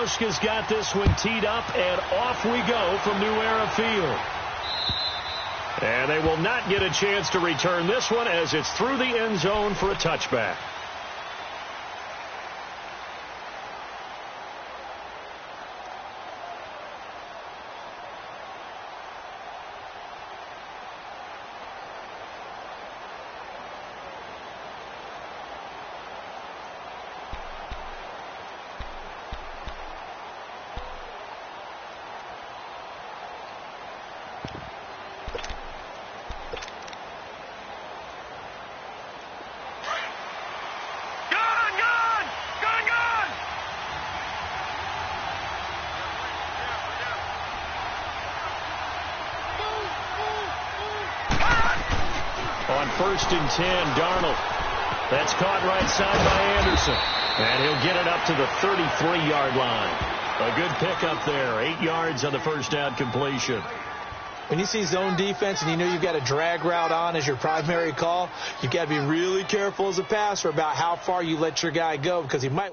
Groshka's got this one teed up, and off we go from New Era Field. And they will not get a chance to return this one as it's through the end zone for a touchback. On 1st and 10, Darnold. That's caught right side by Anderson. And he'll get it up to the 33-yard line. A good pickup there. 8 yards on the first down completion. When you see zone defense and you know you've got a drag route on as your primary call, you've got to be really careful as a passer about how far you let your guy go, because he might.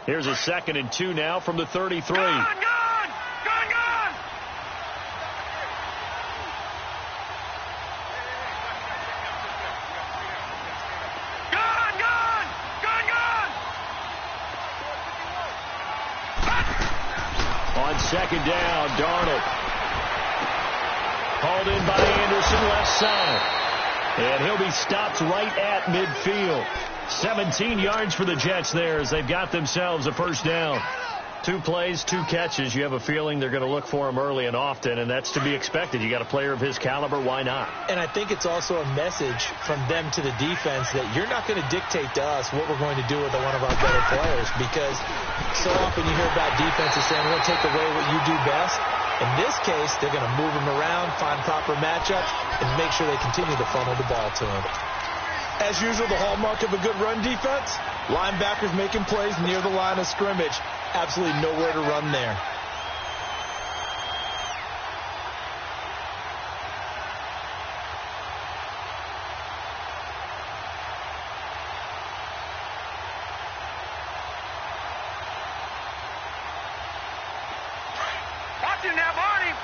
Here's a 2nd and 2 now from the 33. Gone! On 2nd down, Darnold. Hauled in by Anderson, left side. And he'll be stopped right at midfield. 17 yards for the Jets there as they've got themselves a first down. 2 plays, 2 catches. You have a feeling they're going to look for him early and often, and that's to be expected. You got a player of his caliber, why not? And I think it's also a message from them to the defense that you're not going to dictate to us what we're going to do with one of our better players, because so often you hear about defenses saying, we're going to take away what you do best. In this case, they're going to move him around, find proper matchups, and make sure they continue to funnel the ball to him. As usual, the hallmark of a good run defense, linebackers making plays near the line of scrimmage. Absolutely nowhere to run there. Watch him now, Barney!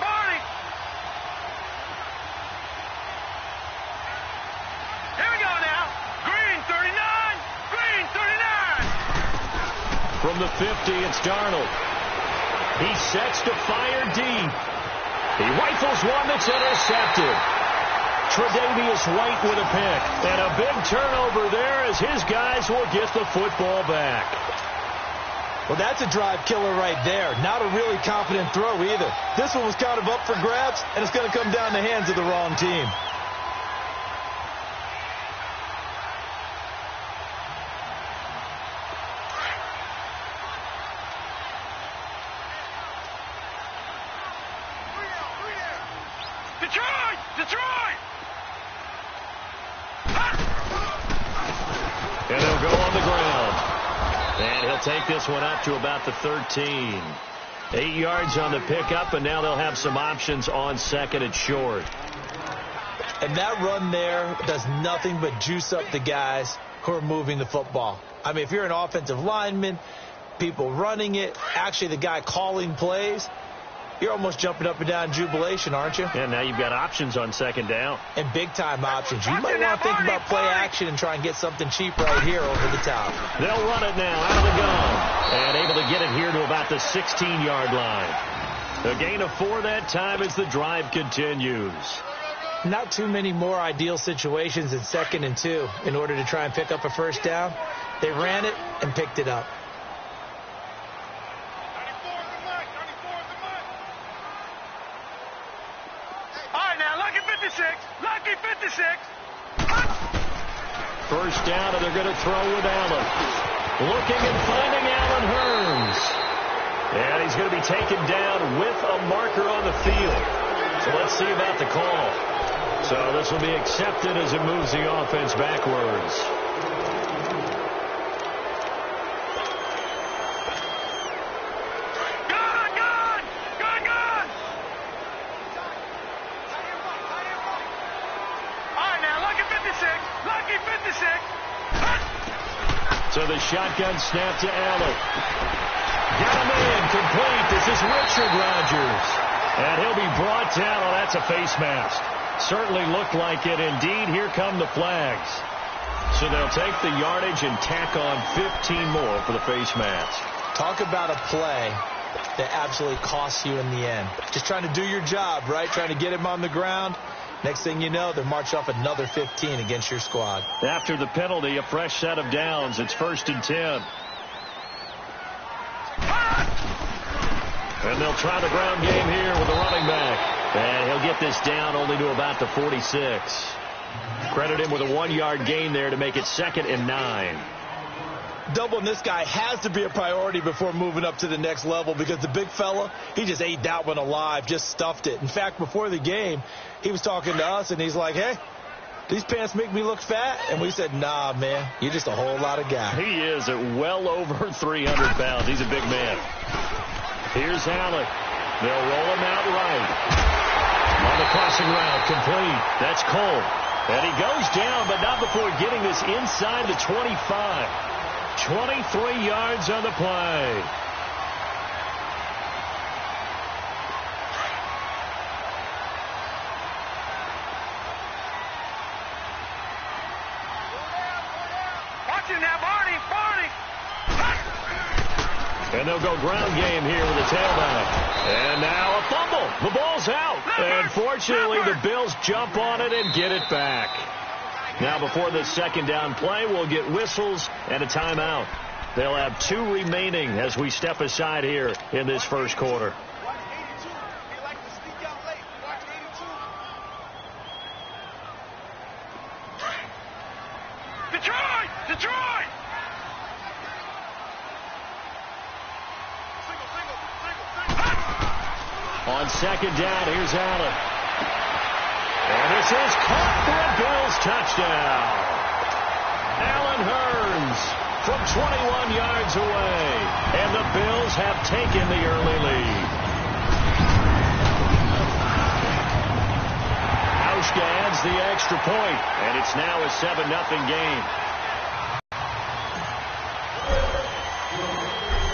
Here we go now. Green 39. From the 50, it's Darnold. He sets to fire deep. He rifles one that's intercepted. Tre'Davious White with a pick. And a big turnover there as his guys will get the football back. Well, that's a drive killer right there. Not a really confident throw either. This one was kind of up for grabs, and it's going to come down the hands of the wrong team. Detroit! And he'll go on the ground. And he'll take this one up to about the 13. 8 yards on the pickup, and now they'll have some options on 2nd and short. And that run there does nothing but juice up the guys who are moving the football. I mean, if you're an offensive lineman, people running it, actually the guy calling plays, you're almost jumping up and down in jubilation, aren't you? And now you've got options on 2nd down. And big-time options. You might want to think about play action and try and get something cheap right here over the top. They'll run it now out of the gun. And able to get it here to about the 16-yard line. A gain of 4 that time as the drive continues. Not too many more ideal situations in 2nd and 2 in order to try and pick up a first down. They ran it and picked it up. Lucky 56. First down, and they're going to throw with Allen. Looking and finding Allen Hurns. And he's going to be taken down with a marker on the field. So let's see about the call. So this will be accepted as it moves the offense backwards. So the shotgun snap to Allen. Got him in, complete. This is Richard Rodgers. And he'll be brought down. Oh, that's a face mask. Certainly looked like it. Indeed, here come the flags. So they'll take the yardage and tack on 15 more for the face mask. Talk about a play that absolutely costs you in the end. Just trying to do your job, right? Trying to get him on the ground. Next thing you know, they're marching off another 15 against your squad. After the penalty, a fresh set of downs. It's 1st and 10. And they'll try the ground game here with the running back. And he'll get this down only to about the 46. Credit him with a 1-yard gain there to make it 2nd and 9. Doubling this guy has to be a priority before moving up to the next level because the big fella, he just ate that one alive, just stuffed it. In fact, before the game, he was talking to us, and he's like, hey, these pants make me look fat? And we said, nah, man, you're just a whole lot of guy. He is at well over 300 pounds. He's a big man. Here's Allen. They'll roll him out right. On the crossing route, complete. That's Cole. And he goes down, but not before getting this inside the 25. 23 yards on the play. Watch it now, Barney. And they'll go ground game here with the tailback. And now a fumble. The ball's out. And fortunately, the Bills jump on it and get it back. Now, before the 2nd down play, we'll get whistles and a timeout. They'll have 2 remaining as we step aside here in this first quarter. Detroit! On 2nd down, here's Allen. And this is caught for a Bills touchdown. Allen Hurns from 21 yards away. And the Bills have taken the early lead. Hauschka adds the extra point, and it's now a 7-0 game.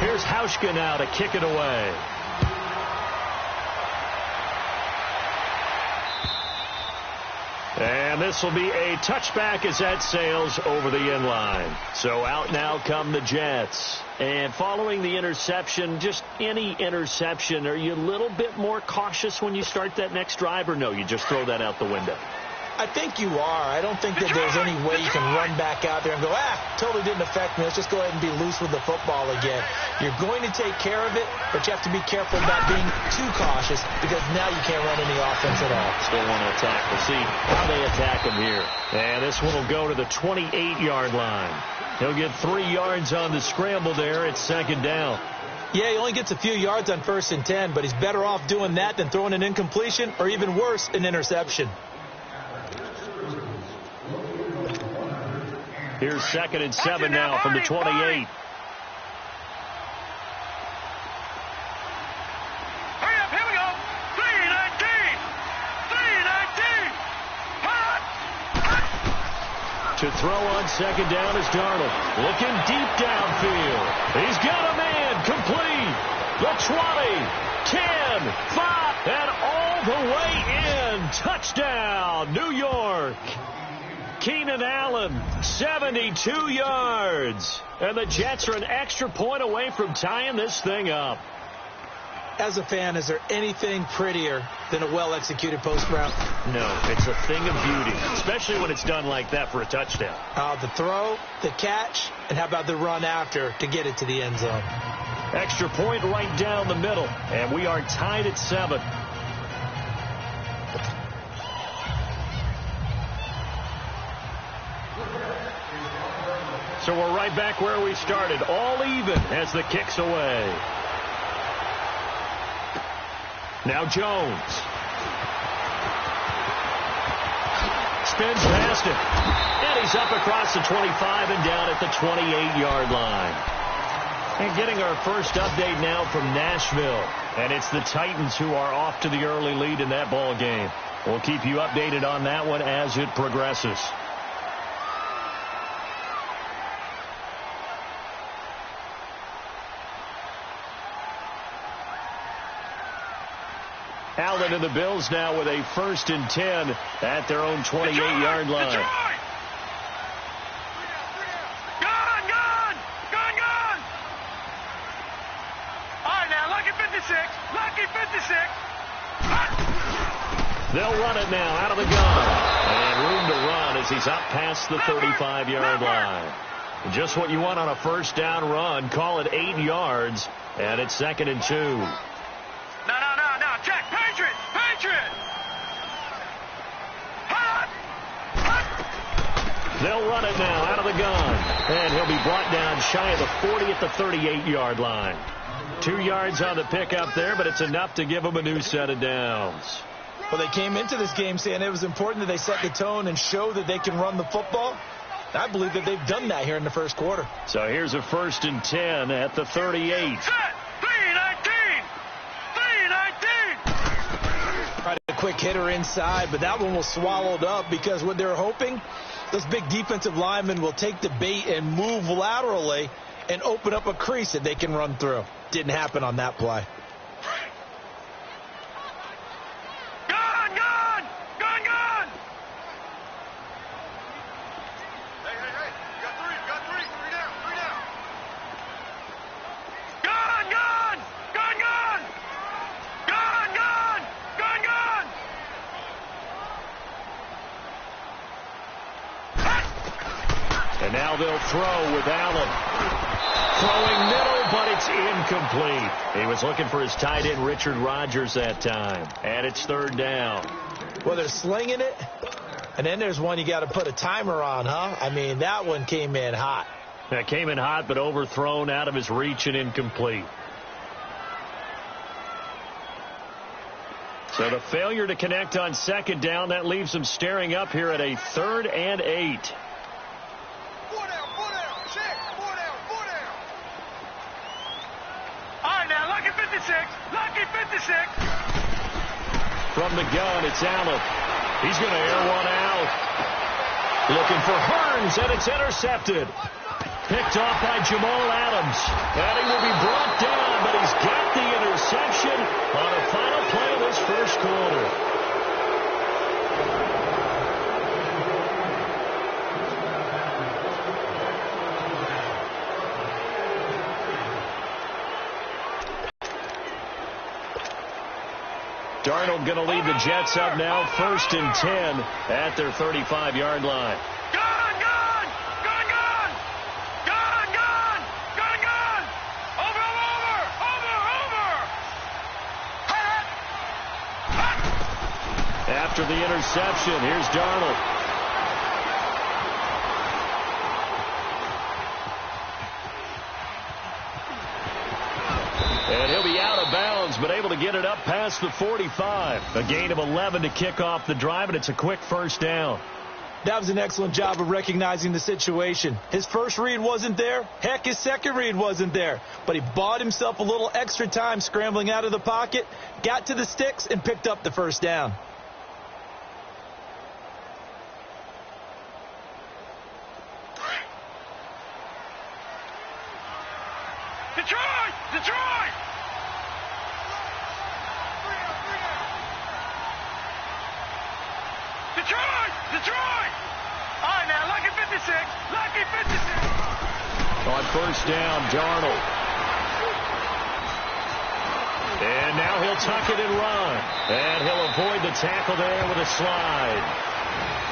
Here's Hauschka now to kick it away. And this will be a touchback as that sails over the end line. So out now come the Jets. And following the interception, just any interception, are you a little bit more cautious when you start that next drive, or no, you just throw that out the window? I think you are. I don't think that there's any way you can run back out there and go, totally didn't affect me. Let's just go ahead and be loose with the football again. You're going to take care of it, but you have to be careful about being too cautious because now you can't run any offense at all. Still want to attack. We'll see how they attack him here. And this one will go to the 28-yard line. He'll get 3 yards on the scramble there at 2nd down. Yeah, he only gets a few yards on 1st and 10, but he's better off doing that than throwing an incompletion or even worse, an interception. Here's 2nd and 7 now from the 28. Hurry up, here we go. 3-19. To throw on 2nd down is Darnold. Looking deep downfield. He's got a man complete. The 20, 10, 5, and all the way in. Touchdown, New York. Keenan Allen, 72 yards. And the Jets are an extra point away from tying this thing up. As a fan, is there anything prettier than a well-executed post route? No, it's a thing of beauty, especially when it's done like that for a touchdown. The throw, the catch, and how about the run after to get it to the end zone? Extra point right down the middle, and we are tied at 7. So we're right back where we started, all even as the kick's away. Now Jones. Spins past it. And he's up across the 25 and down at the 28-yard line. And getting our first update now from Nashville. And it's the Titans who are off to the early lead in that ball game. We'll keep you updated on that one as it progresses. Allen and the Bills now with a 1st and 10 at their own 28-yard line. Gone! All right, now, lucky 56. Lucky 56. They'll run it now out of the gun. And room to run as he's up past the 35-yard line. Just what you want on a 1st down run. Call it 8 yards, and it's 2nd and 2. No. Check. Patriot. They'll run it now out of the gun. And he'll be brought down shy of the 40 at the 38-yard line. 2 yards on the pickup there, but it's enough to give them a new set of downs. Well, they came into this game saying it was important that they set the tone and show that they can run the football. I believe that they've done that here in the first quarter. So here's a 1st and 10 at the 38. Set. 319. Tried a quick hitter inside, but that one was swallowed up because what they're hoping, those big defensive linemen will take the bait and move laterally and open up a crease that they can run through. Didn't happen on that play. Gone. Hey. Got three down. Gone. And now they'll throw with Allen. Throwing middle, but it's incomplete. He was looking for his tight end, Richard Rodgers, that time. And it's 3rd down. Well, they're slinging it, and then there's one you got to put a timer on, huh? I mean, that one came in hot. That came in hot, but overthrown, out of his reach, and incomplete. So the failure to connect on 2nd down, that leaves them staring up here at a 3rd and 8. Lucky 56. From the gun, it's Allen. He's going to air one out. Looking for Hearns, and it's intercepted. Picked off by Jamal Adams. And he will be brought down, but he's got the interception on the final play of this first quarter. Darnold going to lead the Jets up now, 1st and 10 at their 35-yard line. Gone. Over. After the interception, here's Darnold. And he'll be out of bounds, but able to get it up past the 45. A gain of 11 to kick off the drive, and it's a quick 1st down. That was an excellent job of recognizing the situation. His first read wasn't there. Heck, his second read wasn't there. But he bought himself a little extra time scrambling out of the pocket, got to the sticks, and picked up the 1st down. Detroit! All right, now, lucky 56. On 1st down, Darnold. And now he'll tuck it and run. And he'll avoid the tackle there with a slide.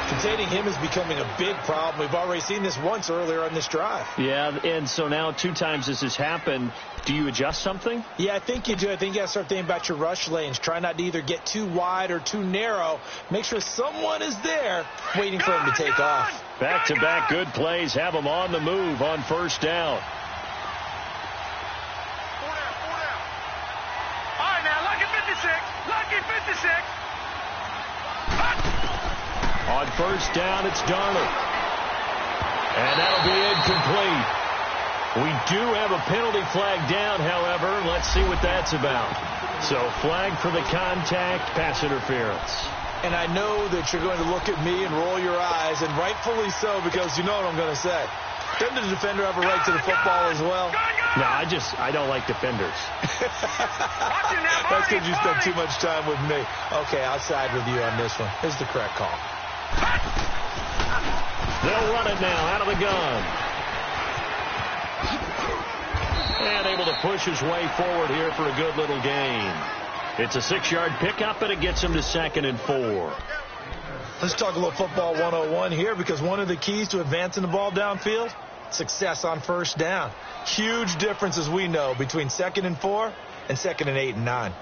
Containing him is becoming a big problem. We've already seen this once earlier on this drive. Yeah, and so now 2 times this has happened. Do you adjust something? Yeah, I think you do. I think you got to start thinking about your rush lanes. Try not to either get too wide or too narrow. Make sure someone is there waiting for him to take off. Back-to-back good plays have them on the move on 1st down. All right, now, lucky 56. On 1st down, it's Darnold. And that'll be incomplete. We do have a penalty flag down, however. Let's see what that's about. So flag for the contact, pass interference. And I know that you're going to look at me and roll your eyes, and rightfully so, because you know what I'm going to say. Doesn't the defender have a right to the football as well? No, I don't like defenders. That's because you spent too much time with me. Okay, I'll side with you on this one. This is the correct call. They'll run it now out of the gun. And able to push his way forward here for a good little gain. It's a 6-yard pickup, and it gets him to 2nd and 4. Let's talk a little football 101 here, because one of the keys to advancing the ball downfield, success on first down. Huge difference, as we know, between 2nd and 4 and 2nd and 8 and 9.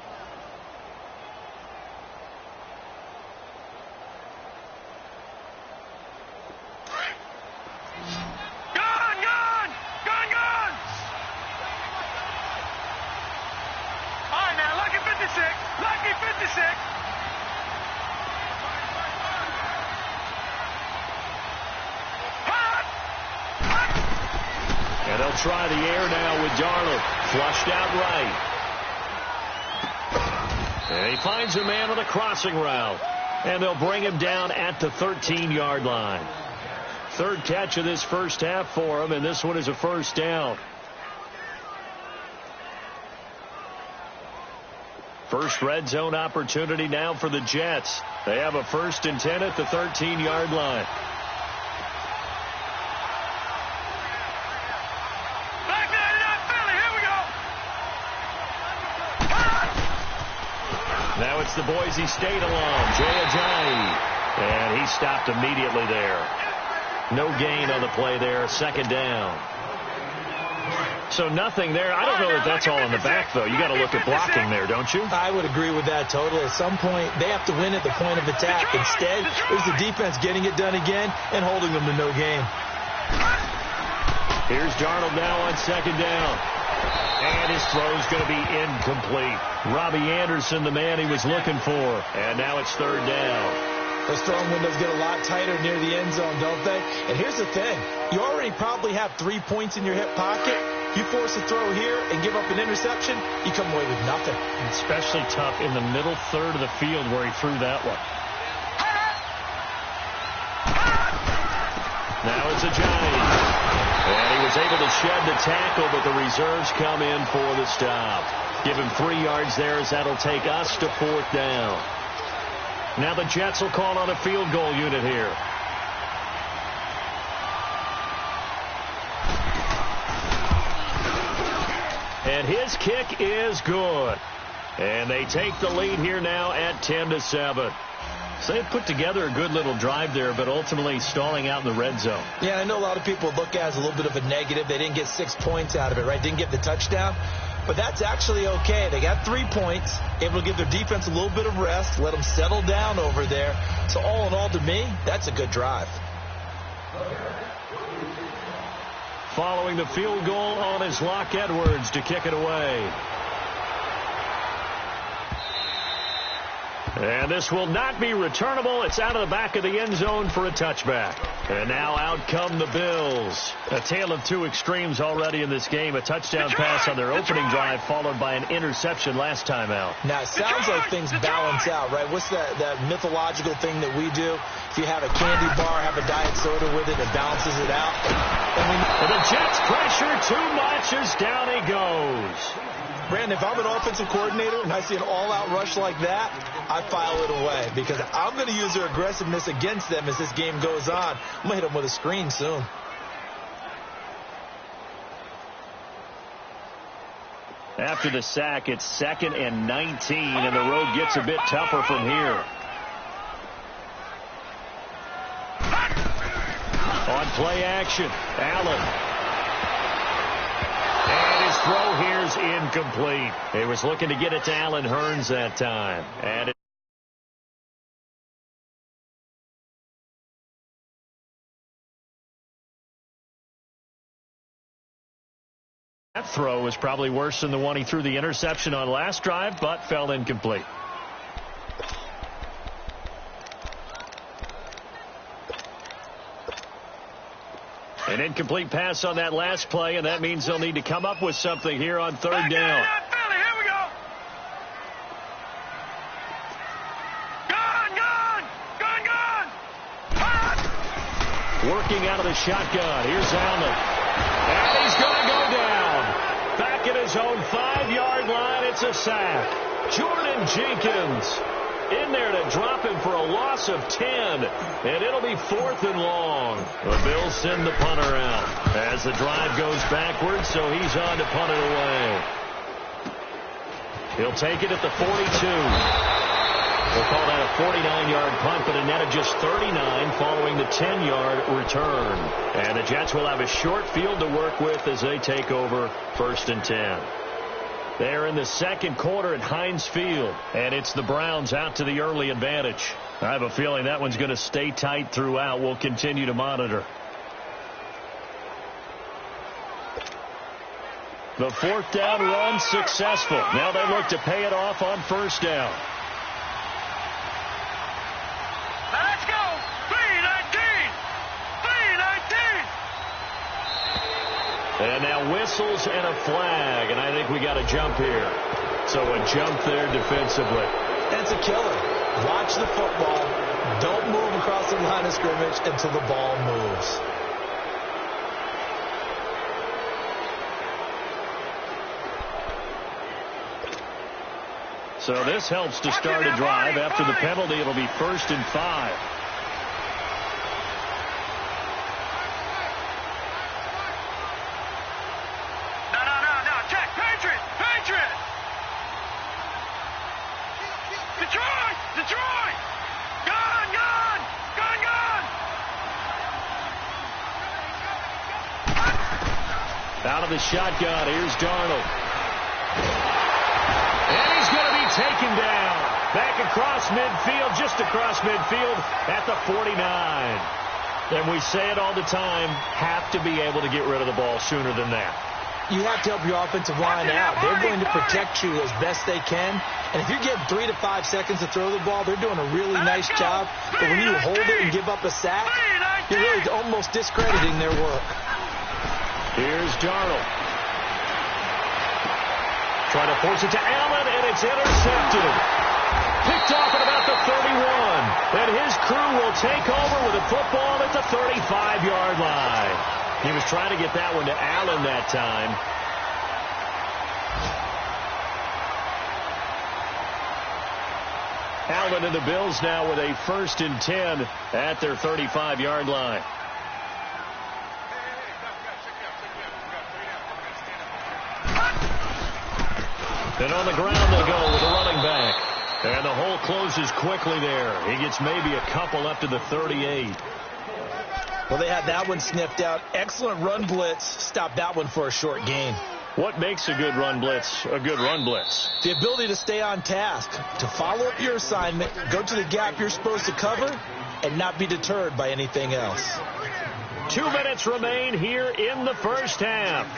And they'll try the air now with Darnold. Flushed out right. And he finds a man on the crossing route. And they'll bring him down at the 13-yard line. 3rd catch of this first half for him, and this one is a first down. First red zone opportunity now for the Jets. They have a 1st and 10 at the 13-yard line. Now it's the Boise State alum, Jay Ajayi. And he stopped immediately there. No gain on the play there, 2nd down. So nothing there. I don't know that that's all in the back, though. You got to look at blocking there, don't you? I would agree with that totally. At some point, they have to win at the point of attack. Instead, it was the defense getting it done again and holding them to no gain. Here's Darnold now on 2nd down. And his throw's going to be incomplete. Robbie Anderson, the man he was looking for. And now it's 3rd down. Those throwing windows get a lot tighter near the end zone, don't they? And here's the thing. You already probably have 3 points in your hip pocket. You force a throw here and give up an interception, you come away with nothing. Especially tough in the middle third of the field where he threw that one. Now it's Ajayi. And he was able to shed the tackle, but the reserves come in for the stop. Give him 3 yards there, as that'll take us to 4th down. Now the Jets will call on a field goal unit here. And his kick is good. And they take the lead here now at 10-7. So they put together a good little drive there, but ultimately stalling out in the red zone. Yeah, I know a lot of people look at it as a little bit of a negative. They didn't get 6 points out of it, right? Didn't get the touchdown. But that's actually okay. They got 3 points, able to give their defense a little bit of rest, let them settle down over there. So all in all, to me, that's a good drive. Following the field goal on is Locke Edwards to kick it away. And this will not be returnable. It's out of the back of the end zone for a touchback. And now out come the Bills. A tale of 2 extremes already in this game. A touchdown pass on their opening drive followed by an interception last time out. Now, it sounds like things balance out, right? What's that mythological thing that we do? If you have a candy bar, have a diet soda with it, it balances it out. And the Jets pressure too much as down he goes. Brandon, if I'm an offensive coordinator and I see an all-out rush like that, I file it away because I'm going to use their aggressiveness against them as this game goes on. I'm going to hit them with a screen soon. After the sack, it's 2nd and 19, and the road gets a bit tougher from here. On play action, Allen. And his throw here's incomplete. He was looking to get it to Allen Hurns that time. And that throw was probably worse than the one he threw the interception on last drive, but fell incomplete. An incomplete pass on that last play, and that means they'll need to come up with something here on 3rd down. Working out of the shotgun. Here's Allen. And he's going to go down. at his own 5-yard line. It's a sack. Jordan Jenkins in there to drop him for a loss of 10, and it'll be 4th and long. The Bills send the punter out as the drive goes backwards, so he's on to punt it away. He'll take it at the 42. We'll call that a 49-yard punt, but a net of just 39 following the 10-yard return. And the Jets will have a short field to work with as they take over 1st and 10. They're in the second quarter at Heinz Field, and it's the Browns out to the early advantage. I have a feeling that one's going to stay tight throughout. We'll continue to monitor. The 4th down run successful. Now they look to pay it off on 1st down. Let's go! 319! 319! And now whistles and a flag, and I think we got a jump here. So a jump there defensively. That's a killer. Watch the football. Don't move across the line of scrimmage until the ball moves. So this helps to start a drive. After the penalty, it'll be 1st and 5. No. Check. Patriot. Detroit. Gun. Out of the shotgun, here's Darnold. And he's going to be taken down. Back across midfield, just across midfield at the 49. And we say it all the time, have to be able to get rid of the ball sooner than that. You have to help your offensive line out. They're going to protect you as best they can. And if you're getting 3 to 5 seconds to throw the ball, they're doing a really nice job. But when you hold it and give up a sack, you're really almost discrediting their work. Here's Darnold. Trying to force it to Allen, and it's intercepted. Picked off at about the 31. And his crew will take over with the football at the 35-yard line. He was trying to get that one to Allen that time. Allen and the Bills now with a 1st and 10 at their 35-yard line. And on the ground they go with a running back. And the hole closes quickly there. He gets maybe a couple up to the 38. Well, they had that one sniffed out. Excellent run blitz. Stopped that one for a short gain. What makes a good run blitz a good run blitz? The ability to stay on task, to follow up your assignment, go to the gap you're supposed to cover, and not be deterred by anything else. 2 minutes remain here in the first half.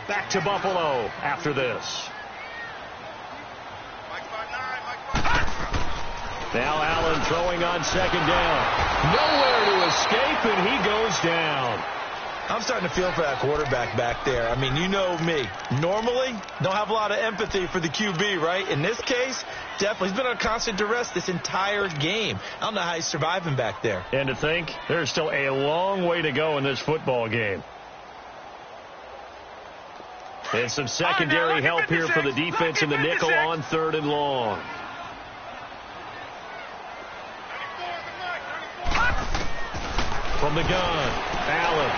Back to Buffalo after this. Now Allen throwing on 2nd down. Nowhere to escape, and he goes down. I'm starting to feel for that quarterback back there. I mean, you know me. Normally, don't have a lot of empathy for the QB, right? In this case, definitely. He's been on constant duress this entire game. I don't know how he's surviving back there. And to think, there's still a long way to go in this football game. And some secondary help here for the defense in the nickel on 3rd and long. From the gun, Allen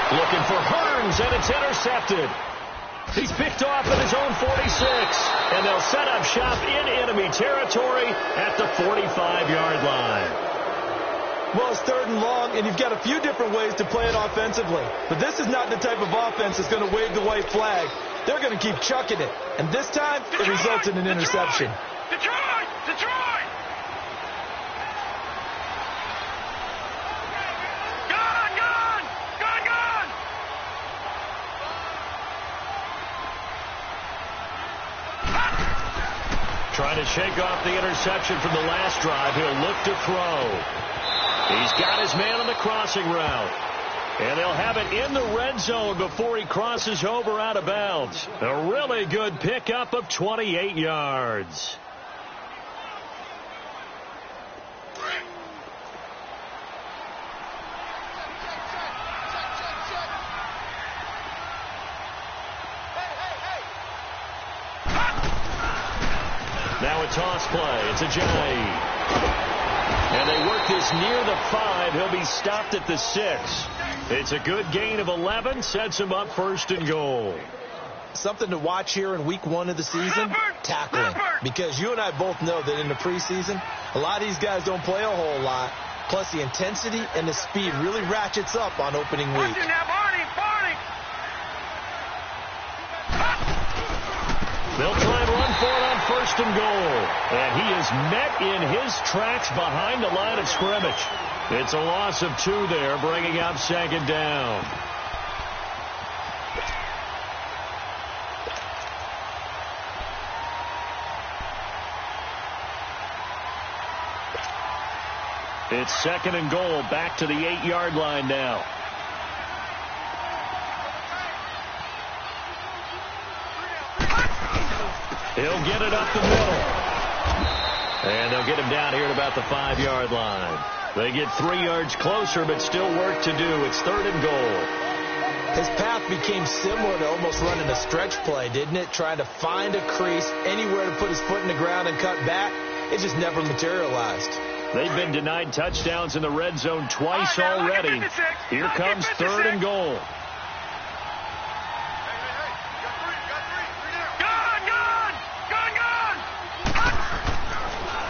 looking for Hearns, and it's intercepted. He's picked off at his own 46, and they'll set up shop in enemy territory at the 45-yard line. Well, it's 3rd and long, and you've got a few different ways to play it offensively. But this is not the type of offense that's going to wave the white flag. They're going to keep chucking it. And this time, it results in an interception. Detroit! Trying to shake off the interception from the last drive. He'll look to throw. He's got his man on the crossing route. And they'll have it in the red zone before he crosses over out of bounds. A really good pickup of 28 yards. toss play. It's Ajayi. And they work this near the 5. He'll be stopped at the 6. It's a good gain of 11. Sets him up first and goal. Something to watch here in week 1 of the season, tackling. Because you and I both know that in the preseason, a lot of these guys don't play a whole lot. Plus, the intensity and the speed really ratchets up on opening week. They'll try and run for it on first and goal. And he is met in his tracks behind the line of scrimmage. It's a loss of 2 there, bringing up second down. It's second and goal, back to the 8-yard line now. He'll get it up the middle. And they'll get him down here at about the 5-yard line. They get 3 yards closer, but still work to do. It's third and goal. His path became similar to almost running a stretch play, didn't it? Trying to find a crease, anywhere to put his foot in the ground and cut back. It just never materialized. They've been denied touchdowns in the red zone twice already. Here comes third and goal.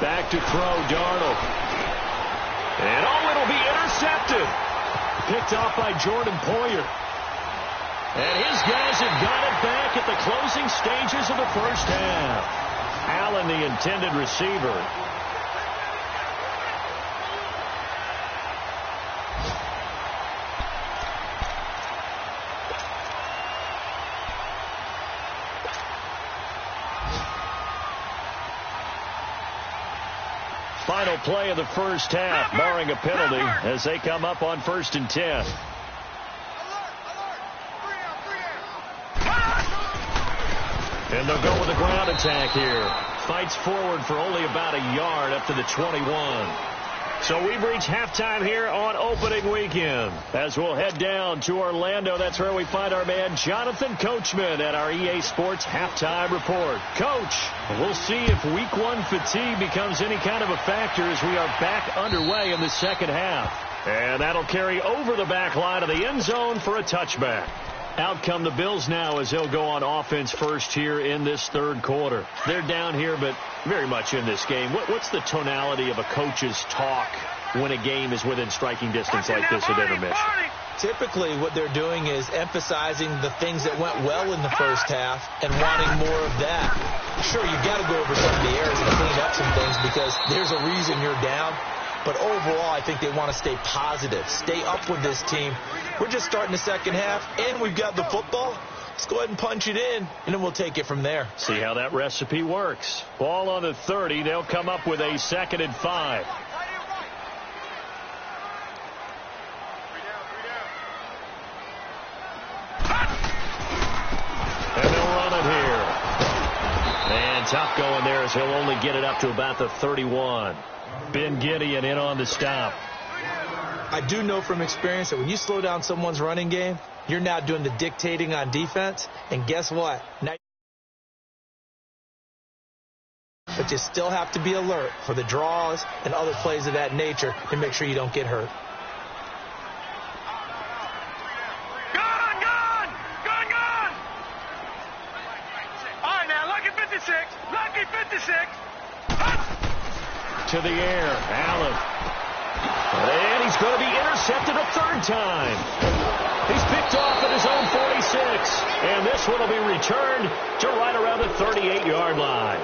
Back to throw, Darnold. And it'll be intercepted. Picked off by Jordan Poyer. And his guys have got it back at the closing stages of the first half. Allen, the intended receiver. Final play of the first half, barring a penalty, as they come up on 1st and 10. And they'll go with a ground attack here. Fights forward for only about a yard up to the 21. So we've reached halftime here on opening weekend. As we'll head down to Orlando, that's where we find our man Jonathan Coachman at our EA Sports Halftime Report. Coach, we'll see if week 1 fatigue becomes any kind of a factor as we are back underway in the second half. And that'll carry over the back line of the end zone for a touchback. Out come the Bills now as they'll go on offense first here in this third quarter. They're down here, but very much in this game. What's the tonality of a coach's talk when a game is within striking distance like this at intermission? Typically, what they're doing is emphasizing the things that went well in the first half and wanting more of that. Sure, you've got to go over some of the errors and clean up some things because there's a reason you're down. But overall, I think they want to stay positive, stay up with this team. We're just starting the second half, and we've got the football. Let's go ahead and punch it in, and then we'll take it from there. See how that recipe works. Ball on the 30. They'll come up with a 2nd and 5. And they'll run it here. And tough going there as he'll only get it up to about the 31. Ben Gideon in on the stop. I do know from experience that when you slow down someone's running game, you're now doing the dictating on defense. And guess what? Now, but you still have to be alert for the draws and other plays of that nature to make sure you don't get hurt. Gone! All right, now, lucky 56. To the air, Allen. And he's going to be intercepted a third time. He's picked off at his own 46. And this one will be returned to right around the 38-yard line.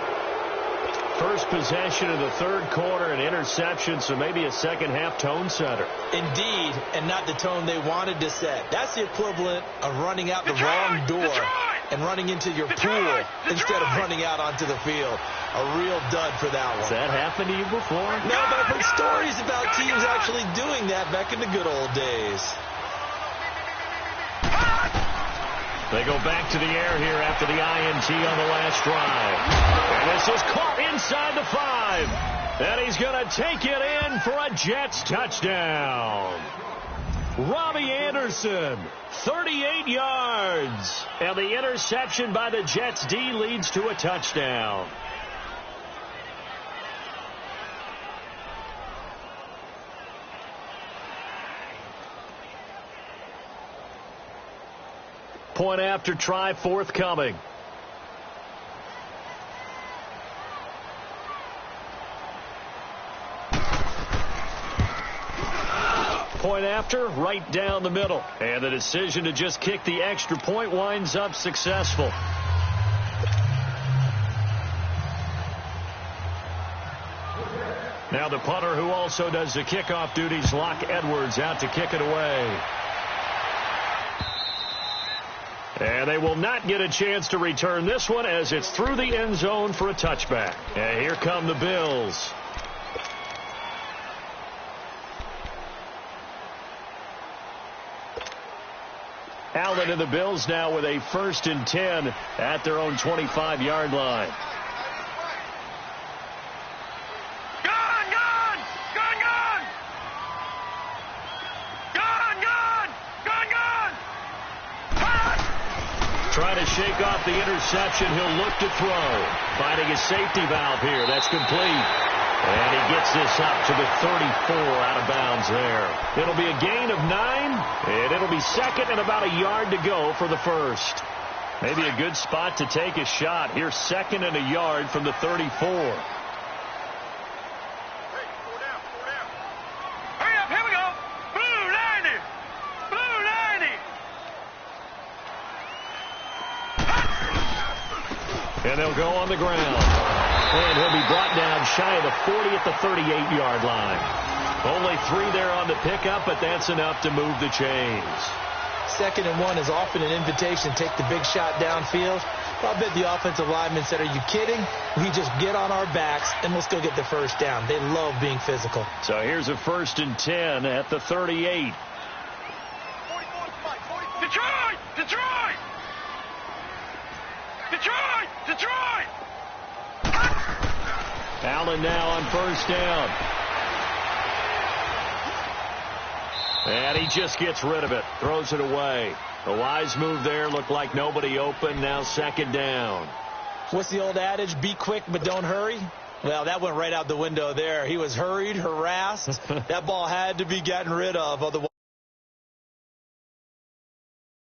First possession of the third quarter, an interception, so maybe a second-half tone setter. Indeed, and not the tone they wanted to set. That's the equivalent of running out the wrong door and running into your pool instead of running out onto the field. A real dud for that one. Has that happened to you before? No, but I've heard stories about teams actually doing that back in the good old days. They go back to the air here after the INT on the last drive. And this is caught inside the 5. And he's going to take it in for a Jets touchdown. Robbie Anderson, 38 yards. And the interception by the Jets D leads to a touchdown. Point after try forthcoming. Point after, right down the middle. And the decision to just kick the extra point winds up successful. Now the punter, who also does the kickoff duties, Locke Edwards, out to kick it away. And they will not get a chance to return this one as it's through the end zone for a touchback. And here come the Bills. Allen and the Bills now with a 1st and 10 at their own 25-yard line. Trying to shake off the interception. He'll look to throw. Finding his safety valve here. That's complete. And he gets this up to the 34 out of bounds there. It'll be a gain of 9, and it'll be 2nd and about a yard to go for the 1st. Maybe a good spot to take a shot. Here's 2nd and a yard from the 34. And they'll go on the ground. And he'll be brought down shy of the 40 at the 38-yard line. Only 3 there on the pickup, but that's enough to move the chains. 2nd and 1 is often an invitation to take the big shot downfield. But I bet the offensive linemen said, are you kidding? We just get on our backs and let's go get the 1st down. They love being physical. So here's a 1st and 10 at the 38. Detroit! Detroit! Detroit! Detroit! Allen now on 1st down. And he just gets rid of it. Throws it away. A wise move there. Looked like nobody open. Now 2nd down. What's the old adage? Be quick, but don't hurry. Well, that went right out the window there. He was hurried, harassed. That ball had to be gotten rid of. Otherwise